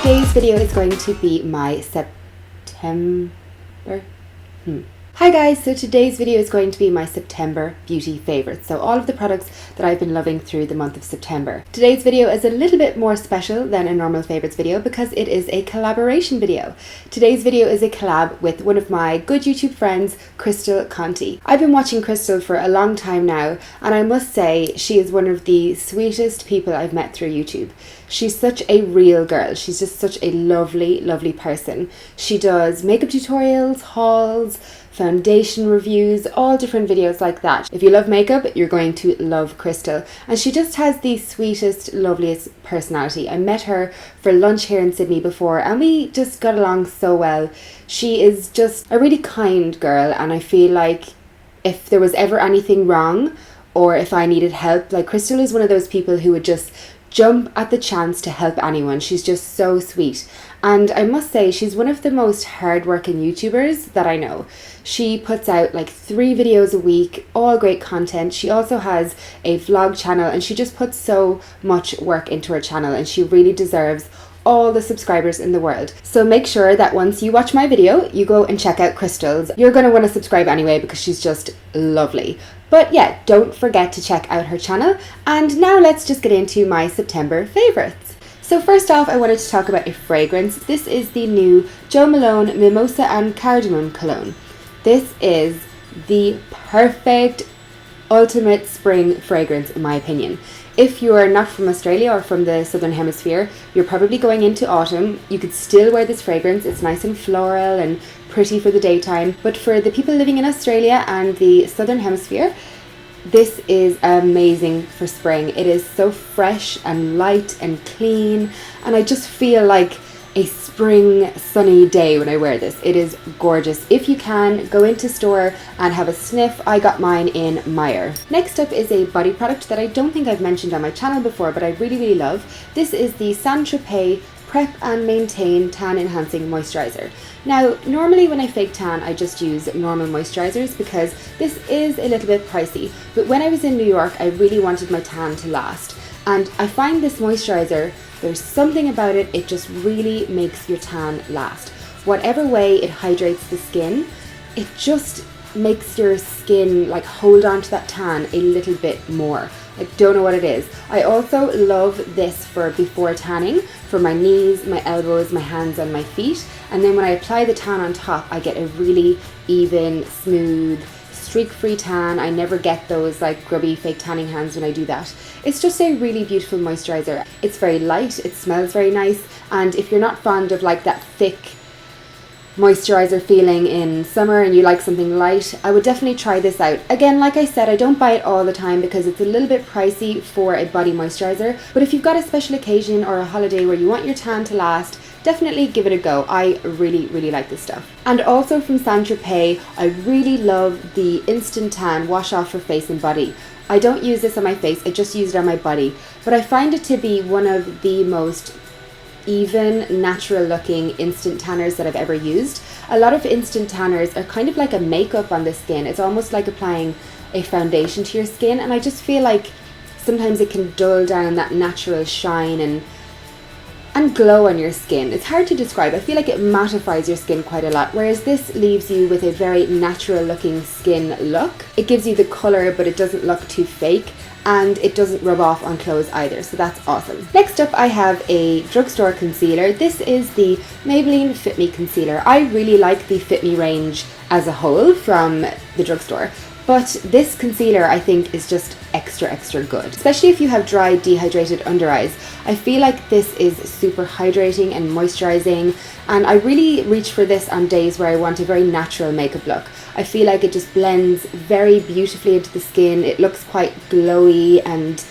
today's video is going to be my September. Hi guys, so today's video is going to be my September beauty favorites. So all of the products that I've been loving through the month of September. Today's video is a little bit more special than a normal favorites video because it is a collaboration video. Today's video is a collab with one of my good YouTube friends, Crystal Conte. I've been watching Crystal for a long time now, and I must say she is one of the sweetest people I've met through YouTube. She's such a real girl. She's just such a lovely, lovely person. She does makeup tutorials, hauls, foundation reviews, all different videos like that. If you love makeup, you're going to love Crystal. And she just has the sweetest, loveliest personality. I met her for lunch here in Sydney before and we just got along so well. She is just a really kind girl, and I feel like if there was ever anything wrong or if I needed help, like Crystal is one of those people who would just jump at the chance to help anyone. She's just so sweet. And I must say, she's one of the most hardworking YouTubers that I know. She puts out like 3 videos a week, all great content. She also has a vlog channel and she just puts so much work into her channel, and she really deserves all the subscribers in the world. So make sure that once you watch my video, you go and check out Crystal's. You're going to want to subscribe anyway because she's just lovely. But yeah, don't forget to check out her channel. And now let's just get into my September favorites. So first off, I wanted to talk about a fragrance. This is the new Jo Malone Mimosa and Cardomom cologne. This is the perfect ultimate spring fragrance in my opinion. If you're not from Australia or from the southern hemisphere, you're probably going into autumn. You could still wear this fragrance. It's nice and floral and pretty for the daytime. But for the people living in Australia and the southern hemisphere, this is amazing for spring. It is so fresh and light and clean, and I just feel like a spring sunny day when I wear this. It is gorgeous. If you can, go into store and have a sniff. I got mine in Meyer. Next up is a body product that I don't think I've mentioned on my channel before, but I really, really love. This is the Tropez Prep and Maintain Tan Enhancing Moisturizer. Now, normally when I fake tan, I just use normal moisturizers because this is a little bit pricey. But when I was in New York, I really wanted my tan to last. And I find this moisturizer, there's something about it, it just really makes your tan last. Whatever way it hydrates the skin, it just makes your skin like hold on to that tan a little bit more. I don't know what it is. I also love this for before tanning, for my knees, my elbows, my hands and my feet. And then when I apply the tan on top, I get a really even, smooth, streak-free tan. I never get those like grubby fake tanning hands when I do that. It's just a really beautiful moisturizer. It's very light, it smells very nice, and if you're not fond of like that thick moisturizer feeling in summer and you like something light, I would definitely try this out. Again, like I said, I don't buy it all the time because it's a little bit pricey for a body moisturizer, but if you've got a special occasion or a holiday where you want your tan to last, definitely give it a go. I really, really like this stuff. And also from Tropez, I really love the Instant Tan Wash Off for Face and Body. I don't use this on my face, I just use it on my body, but I find it to be one of the most even, natural looking instant tanners that I've ever used. A lot of instant tanners are kind of like a makeup on the skin. It's almost like applying a foundation to your skin, and I just feel like sometimes it can dull down that natural shine and glow on your skin. It's hard to describe. I feel like it mattifies your skin quite a lot, whereas this leaves you with a very natural looking skin look. It gives you the colour, but it doesn't look too fake, and it doesn't rub off on clothes either, so that's awesome. Next up, I have a drugstore concealer. This is the Maybelline Fit Me Concealer. I really like the Fit Me range as a whole from the drugstore, but this concealer I think is just extra good, especially if you have dry, dehydrated under eyes. I feel like this is super hydrating and moisturizing, and I really reach for this on days where I want a very natural makeup look. I feel like it just blends very beautifully into the skin. It looks quite glowy and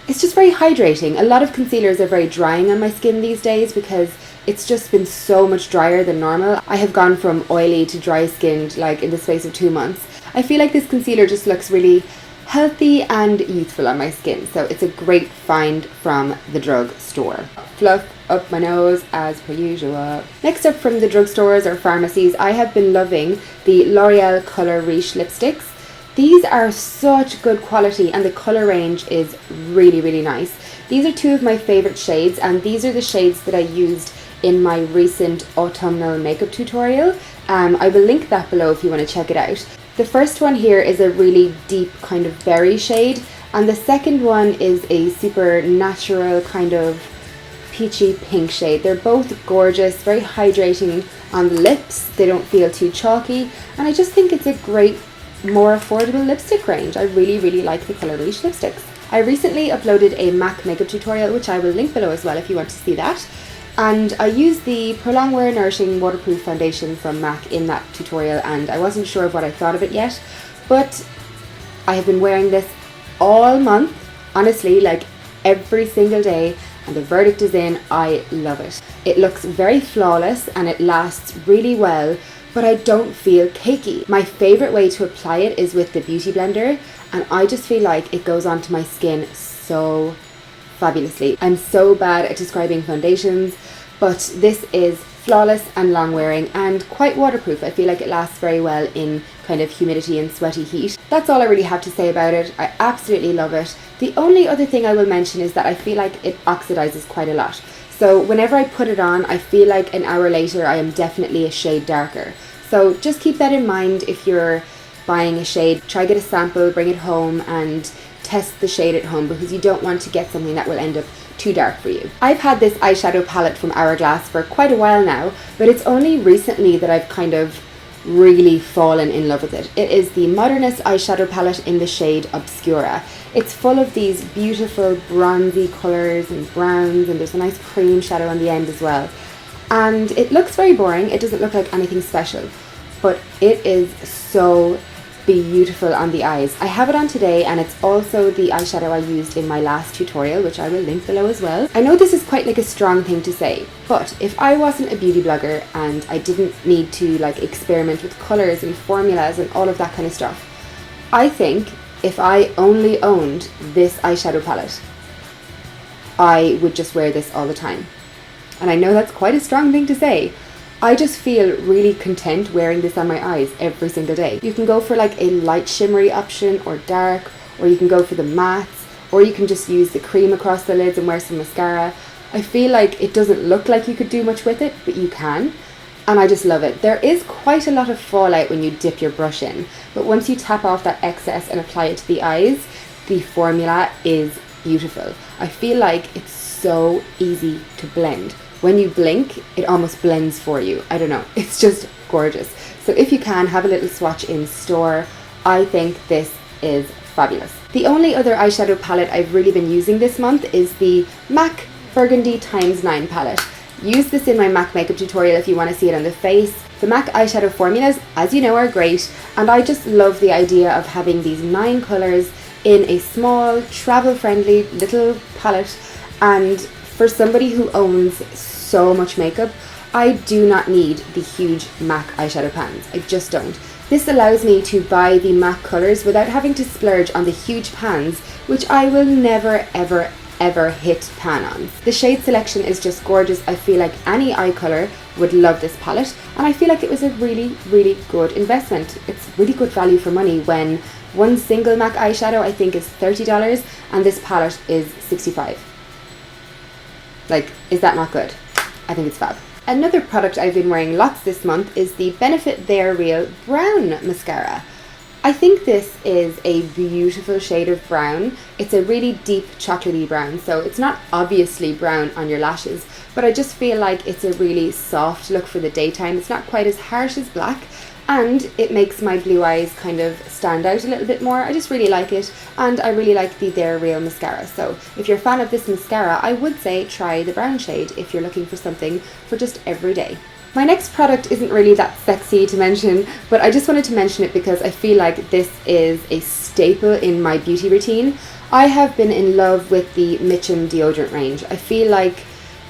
it's just very hydrating. A lot of concealers are very drying on my skin these days because it's just been so much drier than normal. I have gone from oily to dry skinned like in the space of 2 months. I feel like this concealer just looks really healthy and youthful on my skin, so it's a great find from the drugstore. Fluff up my nose as per usual. Next up from the drugstores or pharmacies, I have been loving the L'Oreal Colour Riche lipsticks. These are such good quality and the colour range is really, really nice. These are 2 of my favourite shades, and these are the shades that I used in my recent autumnal makeup tutorial. I will link that below if you want to check it out. The first one here is a really deep kind of berry shade, and the second one is a super natural kind of peachy pink shade. They're both gorgeous, very hydrating on the lips. They don't feel too chalky, and I just think it's a great, more affordable lipstick range. I really like the Colour lipsticks. I recently uploaded a MAC makeup tutorial, which I will link below as well if you want to see that. And I used the Longwear Nourishing Waterproof Foundation from MAC in that tutorial, and I wasn't sure of what I thought of it yet, but I have been wearing this all month, honestly, like every single day, and the verdict is in. I love it. It looks very flawless and it lasts really well, but I don't feel cakey. My favourite way to apply it is with the Beauty Blender, and I just feel like it goes onto my skin so fabulously. I'm so bad at describing foundations, but this is flawless and long wearing and quite waterproof. I feel like it lasts very well in kind of humidity and sweaty heat. That's all I really have to say about it. I absolutely love it. The only other thing I will mention is that I feel like it oxidizes quite a lot. So whenever I put it on, I feel like an hour later I am definitely a shade darker. So just keep that in mind if you're buying a shade. Try get a sample, bring it home and test the shade at home, because you don't want to get something that will end up too dark for you. I've had this eyeshadow palette from Hourglass for quite a while now, but it's only recently that I've kind of really fallen in love with it. It is the Modernist eyeshadow palette in the shade Obscura. It's full of these beautiful bronzy colours and browns, and there's a nice cream shadow on the end as well. And it looks very boring. It doesn't look like anything special, but it is so beautiful on the eyes. I have it on today, and it's also the eyeshadow I used in my last tutorial, which I will link below as well. I know this is quite like a strong thing to say, but if I wasn't a beauty blogger and I didn't need to like experiment with colours and formulas and all of that kind of stuff, I think if I only owned this eyeshadow palette, I would just wear this all the time. And I know that's quite a strong thing to say. I just feel really content wearing this on my eyes every single day. You can go for like a light shimmery option or dark, or you can go for the mattes, or you can just use the cream across the lids and wear some mascara. I feel like it doesn't look like you could do much with it, but you can. And I just love it. There is quite a lot of fallout when you dip your brush in, but once you tap off that excess and apply it to the eyes, the formula is beautiful. I feel like it's so easy to blend. When you blink, it almost blends for you. I don't know, it's just gorgeous. So if you can, have a little swatch in store. I think this is fabulous. The only other eyeshadow palette I've really been using this month is the MAC Burgundy x9 palette. Use this in my MAC makeup tutorial if you want to see it on the face. The MAC eyeshadow formulas, as you know, are great, and I just love the idea of having these 9 colours in a small, travel-friendly little palette. And for somebody who owns so much makeup, I do not need the huge MAC eyeshadow pans. I just don't. This allows me to buy the MAC colours without having to splurge on the huge pans, which I will never ever hit pan on. The shade selection is just gorgeous. I feel like any eye colour would love this palette, and I feel like it was a really good investment. It's really good value for money when one single MAC eyeshadow I think is $30 and this palette is $65. Like, is that not good? I think it's fab. Another product I've been wearing lots this month is the Benefit They're Real Brown Mascara. I think this is a beautiful shade of brown. It's a really deep chocolatey brown, so it's not obviously brown on your lashes, but I just feel like it's a really soft look for the daytime. It's not quite as harsh as black, and it makes my blue eyes kind of stand out a little bit more. I just really like it, and I really like the They're Real mascara. So if you're a fan of this mascara, I would say try the brown shade if you're looking for something for just every day. My next product isn't really that sexy to mention, but I just wanted to mention it because I feel like this is a staple in my beauty routine. I have been in love with the Mitchum Deodorant range. I feel like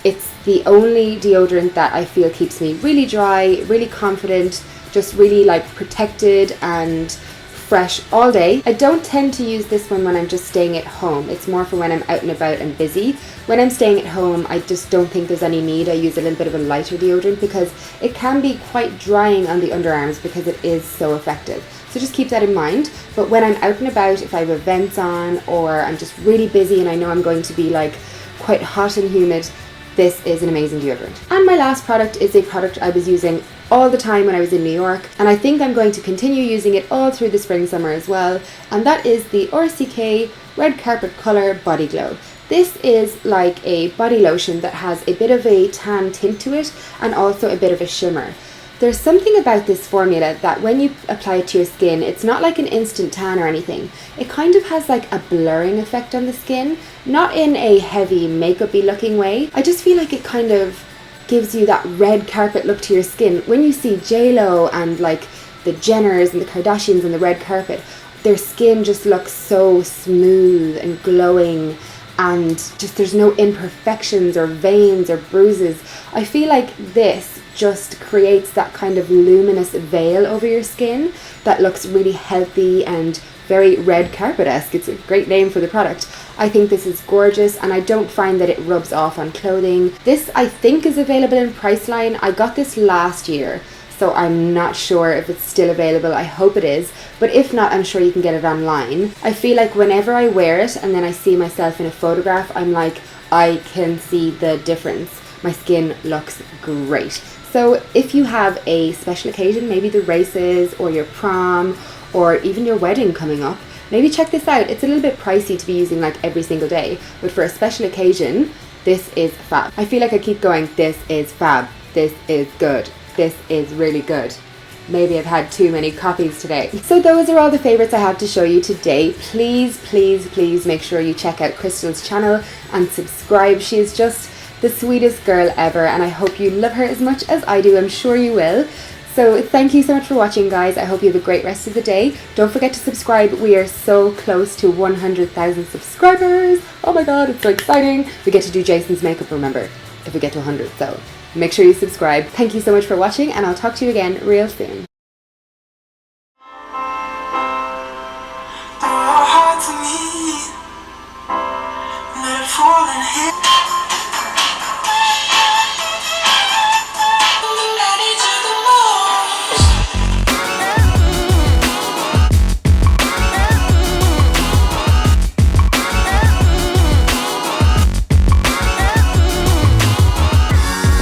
it's the only deodorant that I feel keeps me really dry, really confident, just really like protected and fresh all day. I don't tend to use this one when I'm just staying at home. It's more for when I'm out and about and busy. When I'm staying at home, I just don't think there's any need. I use a little bit of a lighter deodorant because it can be quite drying on the underarms because it is so effective. So just keep that in mind. But when I'm out and about, if I have events on or I'm just really busy and I know I'm going to be like quite hot and humid, this is an amazing deodorant. And my last product is a product I was using all the time when I was in New York, and I think I'm going to continue using it all through the spring summer as well, and that is the RCK Red Carpet Colour Body Glow. This is like a body lotion that has a bit of a tan tint to it and also a bit of a shimmer. There's something about this formula that when you apply it to your skin, it's not like an instant tan or anything. It kind of has like a blurring effect on the skin, not in a heavy makeup-y looking way. I just feel like it kind of gives you that red carpet look to your skin. When you see JLo and like the Jenners and the Kardashians on the red carpet, their skin just looks so smooth and glowing, and just there's no imperfections or veins or bruises. I feel like this just creates that kind of luminous veil over your skin that looks really healthy and very red carpet-esque. It's a great name for the product. I think this is gorgeous, and I don't find that it rubs off on clothing. This I think is available in Priceline. I got this last year, so I'm not sure if it's still available. I hope it is, but if not, I'm sure you can get it online. I feel like whenever I wear it and then I see myself in a photograph, I'm like, I can see the difference. My skin looks great. So if you have a special occasion, maybe the races or your prom or even your wedding coming up, maybe check this out. It's a little bit pricey to be using like every single day, but for a special occasion, this is fab. I feel like I keep going, this is fab, this is good, this is really good. Maybe I've had too many coffees today. So those are all the favorites I had to show you today. Please, please, please make sure you check out Crystal's channel and subscribe. She is just the sweetest girl ever, and I hope you love her as much as I do. I'm sure you will. So thank you so much for watching, guys. I hope you have a great rest of the day. Don't forget to subscribe. We are so close to 100,000 subscribers. Oh my god, it's so exciting. We get to do Jason's makeup, remember, if we get to 100. So make sure you subscribe. Thank you so much for watching, and I'll talk to you again real soon.